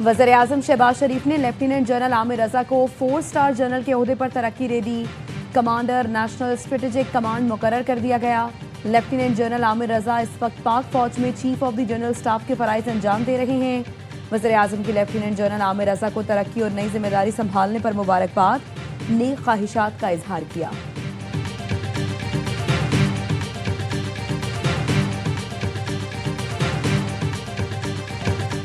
वज़ीर आज़म शहबाज शरीफ ने lieutenant general Aamir रजा को 4 स्टार जनरल के ओहदे पर तरक्की दे दी। कमांडर नेशनल स्ट्रेटेजिक कमांड मुकर्रर कर दिया गया। लेफ्टिनेंट जनरल आमिर रजा इस वक्त पाक फौज में chief of the general staff के फराइज अंजाम दे रहे हैं। वज़ीर आज़म की लेफ्टिनेंट जनरल आमिर रजा को तरक्की और नई जिम्मेदारी संभालने पर मुबारकबाद, नेक ख्वाहिशात का इजहार किया।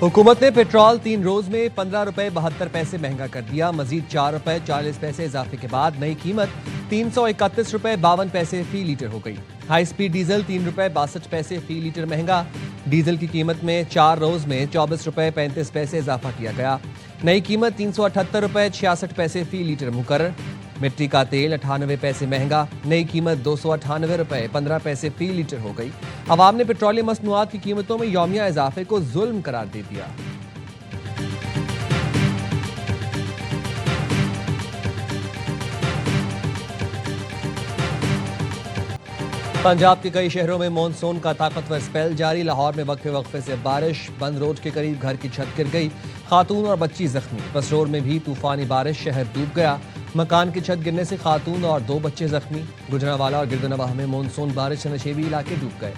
हुकूमत ने पेट्रोल 3 रोज में 15 रुपए 72 पैसे महंगा कर दिया। मजीद 4 रुपए 40 पैसे इजाफे के बाद नई कीमत 331 रुपए 52 पैसे फी लीटर हो गई। हाई स्पीड डीजल 3 रुपए 62 पैसे फी लीटर महंगा। डीजल की कीमत में 4 रोज में 24 रुपए 35 पैसे इजाफा किया गया। नई कीमत 378 रुपए 66 पैसे फी लीटर मुकर्रर। मिट्टी का तेल 98 पैसे महंगा। नई कीमत 298 रुपए 15 पैसे फी लीटर हो गई। अवाम ने पेट्रोलियम मसनूआत की कीमतों में यौमिया इजाफे को जुल्म करार दे दिया। पंजाब के कई शहरों में मॉनसून का ताकतवर स्पेल जारी। लाहौर में वक्फे वक्फे से बारिश। बंद रोड के करीब घर की छत गिर गई, खातून और बच्ची जख्मी। पसरोर में भी तूफानी बारिश, शहर डूब गया। मकान की छत गिरने से खातून और 2 बच्चे जख्मी। गुजरांवाला और गिरदनवाह में मॉनसून बारिश से नशेबी इलाके डूब गए।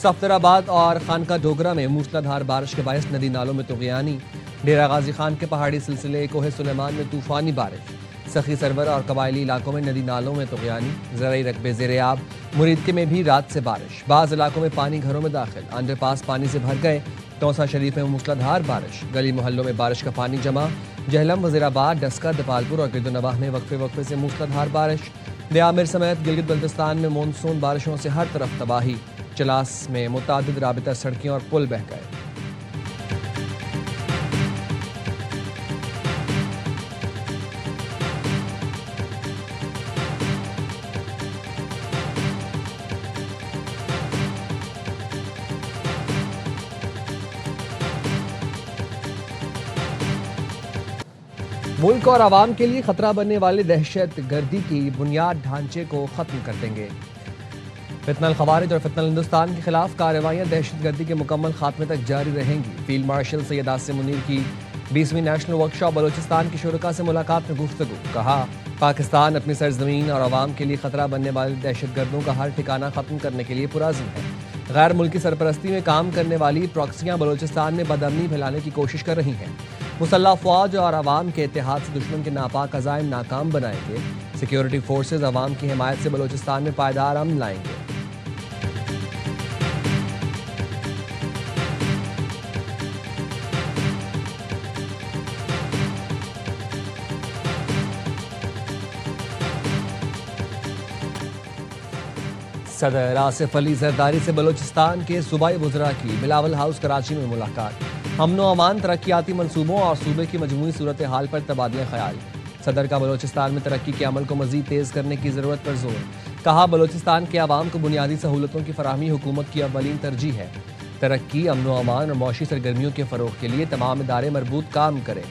सफ्तराबाद और खानका डोगरा में मूसलाधार बारिश के बायस नदी नालों में तुगयानी। डेरा गाजी खान के पहाड़ी सिलसिले कोहे सुलेमान में तूफानी बारिश। सखी सरवर और कबायली इलाकों में नदी नालों में तुगयानी। ज़राई रकबे ज़ेरे-आब। मुरीदके में भी रात से बारिश। बाज़ इलाकों में पानी घरों में दाखिल। अंडरपास पानी से भर गए। तौसा शरीफ में मूसलाधार बारिश। गली मोहल्लों में बारिश का पानी जमा। जहलम, वज़ीराबाद, डस्का, दपालपुर और गिरदनवाह में वक्फे वक्फे से मूसलाधार बारिश। देआमिर समेत गिलगित बल्तिस्तान में मॉनसून बारिशों से हर तरफ तबाही। चलास में मुतादिद राबिता सड़कें और पुल बह गए। मुल्क और आवाम के लिए खतरा बनने वाले दहशत गर्दी की बुनियाद ढांचे को खत्म कर देंगे। फितनल खवारिज और फितनल हिंदुस्तान के खिलाफ कार्रवाइयाँ दहशत गर्दी के मुकम्मल खात्मे तक जारी रहेंगी। फील्ड मार्शल सैयद आसिम मुनीर की 20वीं नेशनल वर्कशॉप बलोचिस्तान के शुरका से मुलाकात में गुफ्तगू। कहा, पाकिस्तान अपनी सरजमीन और आवाम के लिए खतरा बनने वाले दहशत गर्दों का हर ठिकाना खत्म करने के लिए पुराज़िम है। गैर मुल्की सरपरस्ती में काम करने वाली प्रॉक्सियाँ बलोचिस्तान में बदअमनी फैलाने की कोशिश कर रही हैं। मुसल्लह फौज और आवाम के इत्तेहाद से दुश्मन के नापाक अज़ाइम नाकाम बनाएंगे। सिक्योरिटी फोर्सेज आवाम की हिमायत से बलोचिस्तान में पायदार अमन लाएंगे। सदर आसिफ अली जरदारी से बलोचिस्तान के सूबाई वज़रा की बिलावल हाउस कराची में मुलाकात। अमन व अमान, तरक्याती मनसूबों और सूबे की मजमूई सूरत हाल पर तबादला ख्याल। सदर का बलोचिस्तान में तरक्की के अमल को मजीद तेज़ करने की ज़रूरत पर जोर। कहा, बलोचिस्तान के आवाम को बुनियादी सहूलतों की फराहमी हुकूमत की अव्वलीन तरजीह है। तरक्की, अमन व अमान और मौशी सरगर्मियों के फ़रोग़ के लिए तमाम इदारे मरबूत काम करें।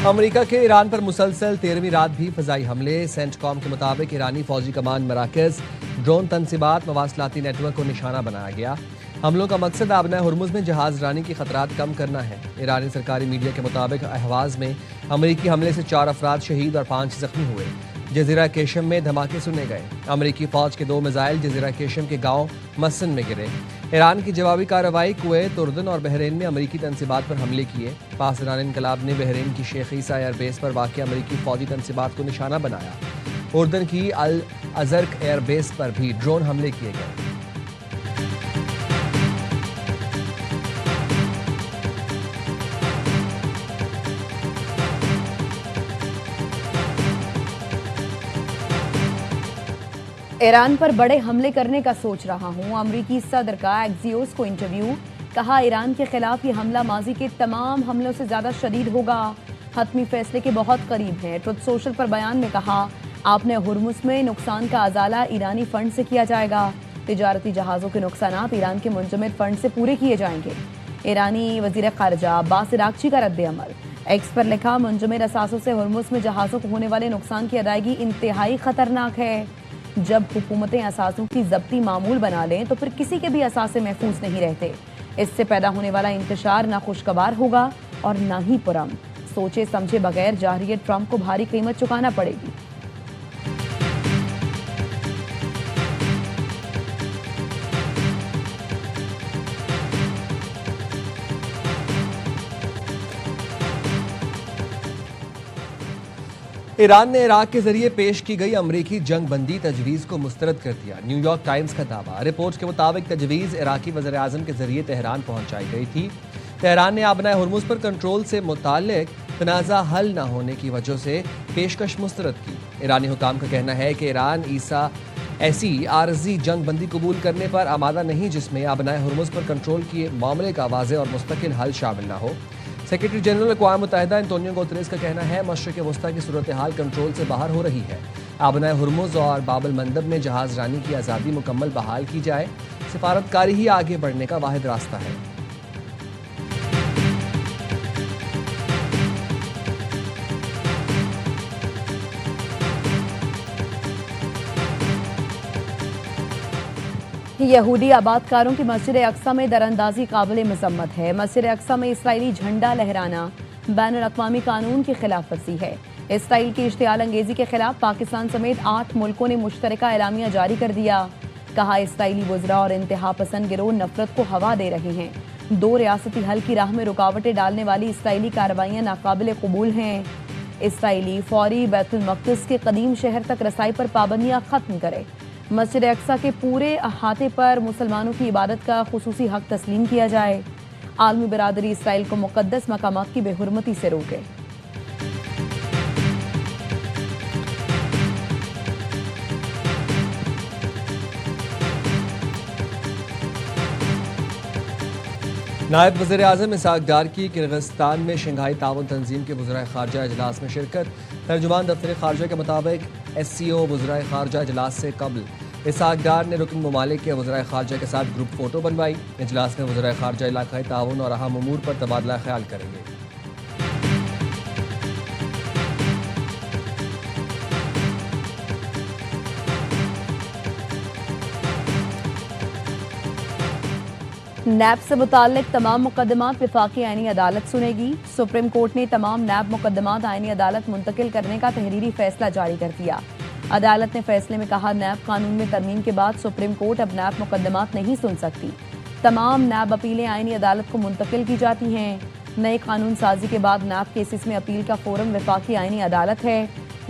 अमेरिका के ईरान पर मुसलसल 13वीं रात भी फ़ज़ाई हमले। सेंटकॉम के मुताबिक ईरानी फौजी कमान मराकज़, ड्रोन तनसीबात, मवासलाती नेटवर्क को निशाना बनाया गया। हमलों का मकसद आबना हुर्मुज़ में जहाज़ रानी की खतरात कम करना है। ईरानी सरकारी मीडिया के मुताबिक अहवाज़ में अमेरिकी हमले से 4 अफराद शहीद और 5 जख्मी हुए। जज़ीरा केशम में धमाके सुने गए। अमेरिकी फ़ौज के 2 मिसाइल जज़ीरा केशम के गाँव मसन में गिरे। ईरान की जवाबी कार्रवाई कुवैत, उर्दन और बहरीन में अमेरिकी तनसीबात पर हमले किए। पासदान इनकलाब ने बहरीन की शेख ईसा एयरबेस पर वाक़ अमेरिकी फ़ौजी तनसीबात को निशाना बनाया। उर्दन की अल अज़र्क एयरबेस पर भी ड्रोन हमले किए गए। ईरान पर बड़े हमले करने का सोच रहा हूं। अमरीकी सदर का एक्सियोस को इंटरव्यू। कहा, ईरान के खिलाफ ये हमला माजी के तमाम हमलों से ज्यादा शदीद होगा। हतमी फैसले के बहुत करीब है। ट्रुथ सोशल पर बयान में कहा, आपने हुर्मुज़ में नुकसान का अजाला ईरानी फंड से किया जाएगा। तिजारती जहाज़ों के नुकसानात ईरान के मुंजमद फंड से पूरे किए जाएंगे। ईरानी वज़ीर ख़ारिजा अब्बास इराक़ची का रद्द अमल। एक्स पर लिखा, मुंजमर असासों से हुर्मुज़ में जहाज़ों को होने वाले नुकसान की अदायगी इंतहाई खतरनाक है। जब हुकूमतें असासों की जब्ती मामूल बना लें तो फिर किसी के भी असासे महफूज नहीं रहते। इससे पैदा होने वाला इंतशार ना खुशगवार होगा और ना ही पुरअमन। सोचे समझे बगैर जाहिरियत ट्रंप को भारी कीमत चुकाना पड़ेगी। ईरान ने इराक के जरिए पेश की गई अमरीकी जंग बंदी तजवीज़ को मुस्तरद कर दिया। न्यूयॉर्क टाइम्स का दावा। रिपोर्ट्स के मुताबिक तजवीज़ इराकी वज़ीर आज़म के जरिए तेहरान पहुंचाई गई थी। तेहरान ने आबनाए हुर्मुज़ पर कंट्रोल से मुताल्लिक तनाज़ा हल न होने की वजह से पेशकश मुस्तरद की। ईरानी हुकाम का कहना है कि ईरान ऐसी आरजी जंग बंदी कबूल करने पर आमादा नहीं जिसमें आबनाए हुर्मुज़ पर कंट्रोल के मामले का वाज़ेह और मुस्तकिल हल शामिल न हो। सेक्रेटरी जनरल अक़वाम मुत्तहिदा एंटोनियो गुतेरेस का कहना है, मशरिक़ वस्ता की सूरत हाल कंट्रोल से बाहर हो रही है। आबनाए हुर्मुज़ और बाब अल मंदब में जहाज़ रानी की आज़ादी मुकम्मल बहाल की जाए। सिफारतकारी ही आगे बढ़ने का वाहिद रास्ता है। यहूदी आबादकारों की मस्जिद अक्सा में दरअंदाजी काबिल मजम्मत है। मस्जिद अक्सा में इसराइली झंडा लहराना बैनुल अक़वामी कानून की खिलाफ वर्जी है। इसराइल की इश्तियाल अंगेजी के खिलाफ पाकिस्तान समेत 8 मुल्कों ने मुश्तरका एलामिया जारी कर दिया। कहा, इसराइली वज़रा और इंतहा पसंद गिरोह नफरत को हवा दे रहे हैं। 2 रियासती हल की राह में रुकावटें डालने वाली इसराइली कार्रवाइयाँ नाकाबिल कबूल हैं। इसराइली फौरी बैतुल मक़दिस के कदीम शहर तक रसाई पर पाबंदियाँ खत्म करे। मस्जिद अक्सा के पूरे अहाते पर मुसलमानों की इबादत का खुसूसी हक तस्लीम किया जाए। आलमी बरादरी इसराइल को मुक़द्दस मकामात की बेहुरमती से रोके। नायब वज़ीर आज़म इसहाक़ डार की किर्गिस्तान में शंघाई ताउन तंजीम के वज़राए ख़ारजा इजलास में शिरकत। तर्जुमान दफ्तर ख़ारजा के मुताबिक SCO वज़राए ख़ारजा इजलास से कबल इसहाक़ डार ने रुकन ममालिक के वज़राए ख़ारजा के साथ ग्रुप फ़ोटो बनवाई। इजलास में वज़राए ख़ारजा इलाक़ाई ताउन और अहम उमूर पर तबादला ख्याल करेंगे। नैब से मुताल्लिक तमाम मुकदमात वफाकी आईनी अदालत सुनेगी। सुप्रीम कोर्ट ने तमाम नैब मुकदमात आईनी अदालत मुंतकिल करने का तहरीरी फैसला जारी कर दिया। अदालत ने फैसले में कहा, नैब कानून में तरमीम के बाद सुप्रीम कोर्ट अब नैब मुकदमात नहीं सुन सकती। तमाम नैब अपीलें आईनी अदालत को मुंतकिल की जाती हैं। नए कानून साजी के बाद नैब केसेस में अपील का फोरम वफाकी आईनी अदालत है।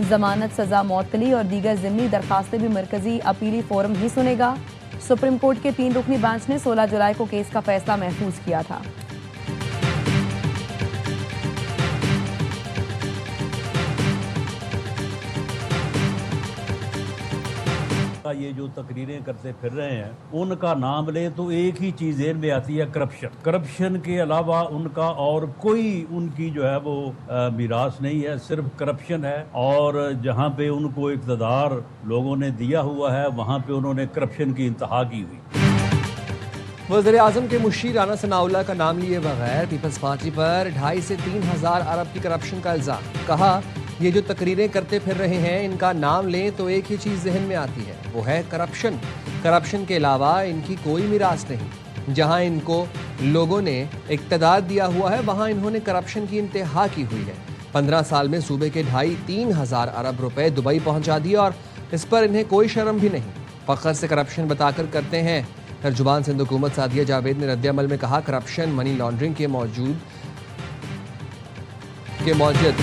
जमानत, सजा मुअत्तली और दीगर ज़िमनी दरखास्तें भी मरकजी अपीली फोरम ही सुनेगा। सुप्रीम कोर्ट के 3 रुकनी बेंच ने 16 जुलाई को केस का फैसला महफूज किया था। ये जो तकरीरें करते फिर रहे हैं उनका नाम ले तो एक ही चीज़ ज़हन में आती है, करप्शन। करप्शन के अलावा उनका और कोई उनकी जो है वो मीरास नहीं है, सिर्फ करप्शन है। और जहाँ पे उनको इक़्तिदार लोगों ने दिया हुआ है वहाँ पे उन्होंने करप्शन की इंतहा की हुई। वज़ीर आज़म के मुशीर राना सनाउल्लाह का नाम लिए बगैर पीपल्स पार्टी पर 2.5 से 3 हज़ार अरब की करप्शन का इल्ज़ाम। कहा, ये जो तकरीरें करते फिर रहे हैं इनका नाम लें तो एक ही चीज़ जहन में आती है, वो है करप्शन। करप्शन के अलावा इनकी कोई मीरास नहीं। जहां इनको लोगों ने इक़्तिदार दिया हुआ है वहां इन्होंने करप्शन की इंतहा की हुई है। 15 साल में सूबे के 2.5-3 हज़ार अरब रुपए दुबई पहुंचा दिए और इस पर इन्हें कोई शर्म भी नहीं। फ़ख्र से करप्शन बताकर करते हैं। तर्जुमान सिंध हुकूमत सादिया जावेद ने रद्द-ए-अमल में कहा, करप्शन मनी लॉन्ड्रिंग के मौजूद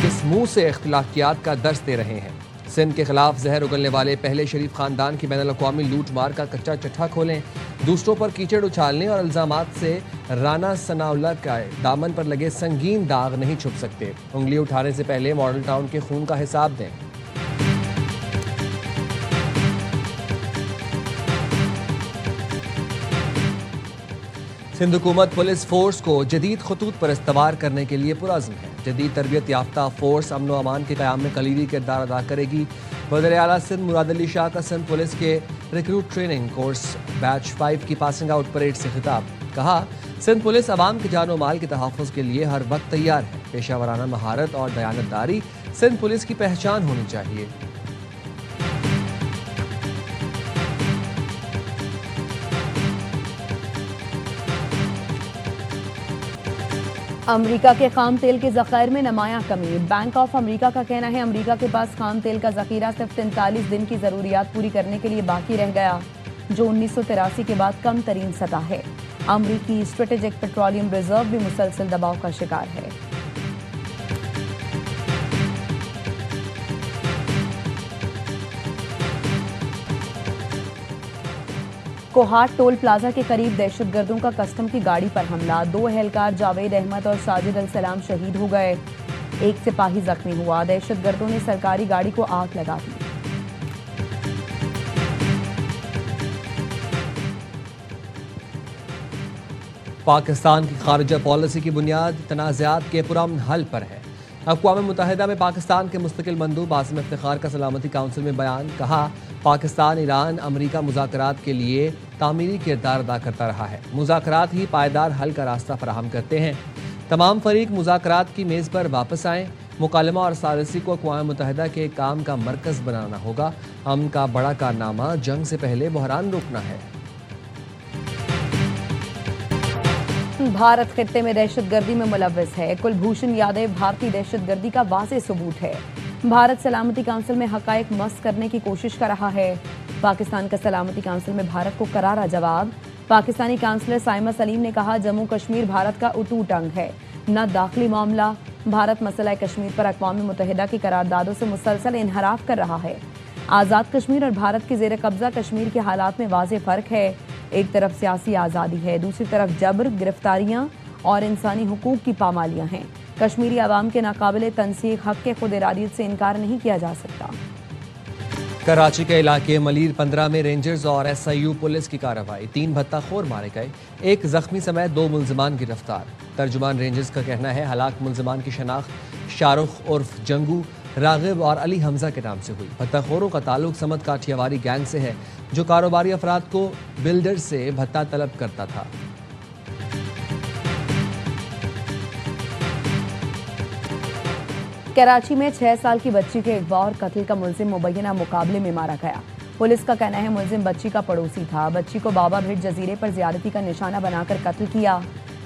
किस मुंह से इख्तिलाफियात का दर्स दे रहे हैं। सिंध के खिलाफ जहर उगलने वाले पहले शरीफ खानदान की बैनुल अक़वामी लूट मार का कच्चा चट्टा खोलें। दूसरों पर कीचड़ उछालने और इल्ज़ामात से राना सनाउल्लाह का दामन पर लगे संगीन दाग नहीं छुप सकते। उंगली उठाने से पहले मॉडल टाउन के खून का हिसाब दें। सिंध हुकूमत पुलिस फोर्स को जदीद खतूत पर इस्तवार करने के लिए पुरअज़्म है। जदीद तरबियत याफ्ता फोर्स अमन व अमान के क़याम में कलीदी किरदार अदा करेगी। वज़ीर आला सिंध मुराद अली शाह का सिंध पुलिस के रिक्रूट ट्रेनिंग कोर्स बैच 5 की पासिंग आउट परेड से खिताब। कहा, सिंध पुलिस अवाम के जानो माल के तहफ़्फ़ुज़ के लिए हर वक्त तैयार है। पेशा वराना महारत और दयानतदारी सिंध पुलिस की पहचान होनी चाहिए। अमेरिका के खाम तेल के ज़ख़ायर में नमाया कमी। बैंक ऑफ अमेरिका का कहना है अमेरिका के पास खाम तेल का ज़ख़ीरा सिर्फ 43 दिन की ज़रूरियात पूरी करने के लिए बाकी रह गया, जो 1983 के बाद कम तरीन सतह है। अमेरिकी स्ट्रेटेजिक पेट्रोलियम रिजर्व भी मुसलसल दबाव का शिकार है। कोहाट टोल प्लाजा के करीब दहशतगर्दों का कस्टम की गाड़ी पर हमला। 2 एहलकार जावेद अहमद और साजिद अल सलाम शहीद हो गए। एक सिपाही जख्मी हुआ। दहशतगर्दों ने सरकारी गाड़ी को आग लगा दी। पाकिस्तान की खारिजा पॉलिसी की बुनियाद तनाज़ात के पुरअमन हल पर है। अक़वाम मुत्तहिदा में पाकिस्तान के मुस्तकिल मंदूब आसिम इफ्तिखार का सलामती काउंसिल में बयान। कहा, पाकिस्तान ईरान अमरीका मुज़ाकरात के लिए तामीरी किरदार अदा करता रहा है। मुज़ाकरात ही पायदार हल का रास्ता फराहम करते हैं। तमाम फरीक मुज़ाकरात की मेज़ पर वापस आएँ। मुकालमा और सालिसी को अक़वाम मुत्तहिदा के काम का मरकज़ बनाना होगा। अमन का बड़ा कारनामा जंग से पहले बहरान रोकना है। भारत खित्ते में दहशतगर्दी में मुलव्वस है। कुलभूषण यादव भारतीय दहशतगर्दी का वाज़ेह सबूत है। भारत सलामती काउंसिल में हक़ाइक़ मस्त करने की कोशिश कर रहा है। पाकिस्तान का सलामती काउंसिल में भारत को करारा जवाब। पाकिस्तानी काउंसलर साइमा सलीम ने कहा, जम्मू कश्मीर भारत का अटूट अंग है, न दाखिली मामला। भारत मसला कश्मीर पर अक़वाम मुत्तहिदा की करारदादों से मुसलसल इनहराफ कर रहा है। आज़ाद कश्मीर और भारत के ज़ेर कब्ज़ा कश्मीर के हालात में वाज़ेह फ़र्क है। एक तरफ सियासी आज़ादी है, दूसरी तरफ जबर, गिरफ्तारियाँ और इंसानी हुकूक की पामालियाँ हैं। कश्मीरी अवाम के नाकाबिले तनसीख हक़ के खुद इरादियत से इनकार नहीं किया जा सकता। कराची के इलाके मलीर 15 में रेंजर्स और SIU पुलिस की कार्रवाई। 3 भत्ताखोर मारे गए, 1 जख्मी समेत 2 मुल्ज़िमान गिरफ्तार। तर्जुमान रेंजर्स का कहना है हलाक मुल्ज़िमान की शनाख्त शाहरुख उर्फ जंगू, रागिब और अली हमजा के नाम से हुई। भत्ताखोरों का ताल्लुक समत काठियावाड़ी गैंग से है, जो कारोबारी अफराद को बिल्डर से भत्ता तलब करता था। कराची में 6 साल की बच्ची के अगवा और कत्ल का मुलजिम मुबैना मुकाबले में मारा गया। पुलिस का कहना है मुलजिम बच्ची का पड़ोसी था। बच्ची को बाबा भिट जजीरे पर ज्यादती का निशाना बनाकर कत्ल किया।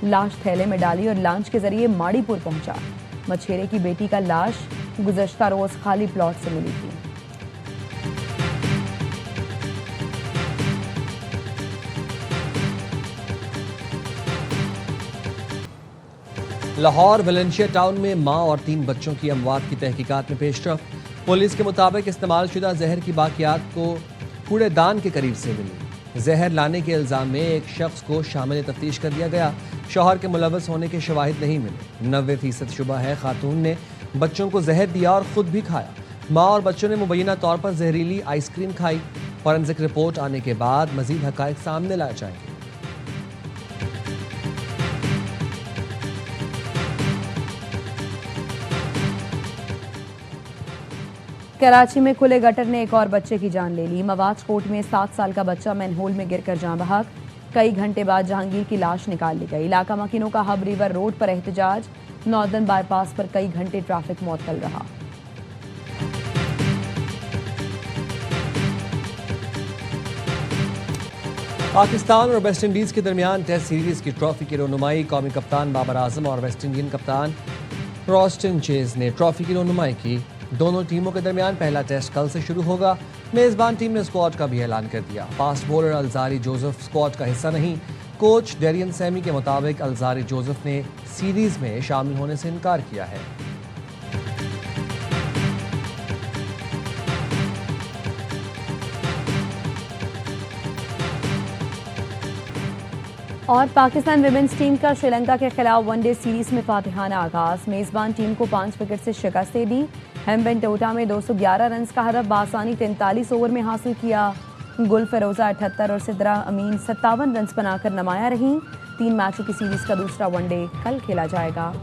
लाश थैले में डाली और लॉन्च के जरिए माड़ीपुर पहुंचा। मछेरे की बेटी का लाश गुज़श्ता रोज खाली प्लॉट से मिली थी। लाहौर वेलेंशिया टाउन में मां और 3 बच्चों की अमवात की तहकीकात में पेशरफ। पुलिस के मुताबिक इस्तेमाल शुदा जहर की बाकियात को कूड़ेदान के करीब से मिली। जहर लाने के इल्ज़ाम में एक शख्स को शामिल तफ्तीश कर दिया गया। शौहर के मुलव्वस होने के शवाहिद नहीं मिले। 90% शुबा है खातून ने बच्चों को जहर दिया और खुद भी खाया। माँ और बच्चों ने मुबैना तौर पर जहरीली आइसक्रीम खाई। फॉरेंसिक रिपोर्ट आने के बाद मजीद हक़ाइक़ सामने लाए जाएंगे। कराची में खुले गटर ने एक और बच्चे की जान ले ली। मवाज कोट में 7 साल का बच्चा मैनहोल में गिरकर जान बहक। कई घंटे बाद जहांगीर की लाश निकाल ली गई। इलाका मकीनों का हब रिवर रोड पर एहतजाज। नॉर्दर्न बाईपास पर कई घंटे ट्रैफिक मुअत्तल रहा। पाकिस्तान और वेस्ट इंडीज के दरमियान टेस्ट सीरीज की ट्रॉफी की रोनुमाई कौमी कप्तान बाबर आजम और वेस्ट इंडियन कप्तान रॉस्टन चेज ने ट्रॉफी की रोनुमाई की। दोनों टीमों के दरमियान पहला टेस्ट कल से शुरू होगा। मेजबान टीम ने स्क्वाड का भी ऐलान कर दिया। Fast bowler Alzarri Joseph squad का हिस्सा नहीं। कोच डेरियन सैमी के मुताबिक अलजारी जोसेफ ने सीरीज में शामिल होने से इनकार किया है। और पाकिस्तान विमेंस टीम का श्रीलंका के खिलाफ वनडे सीरीज में फातिहाना आगाज। मेजबान टीम को 5 विकेट से शिकस्त दे दी। हेम्बेंटोटा में 211 रन का हदफ बासानी 43 ओवर में हासिल किया। गुल फरोजा 78 और सिद्रा अमीन 57 रन बनाकर नमाया रहीं। 3 मैचों की सीरीज का दूसरा वनडे कल खेला जाएगा।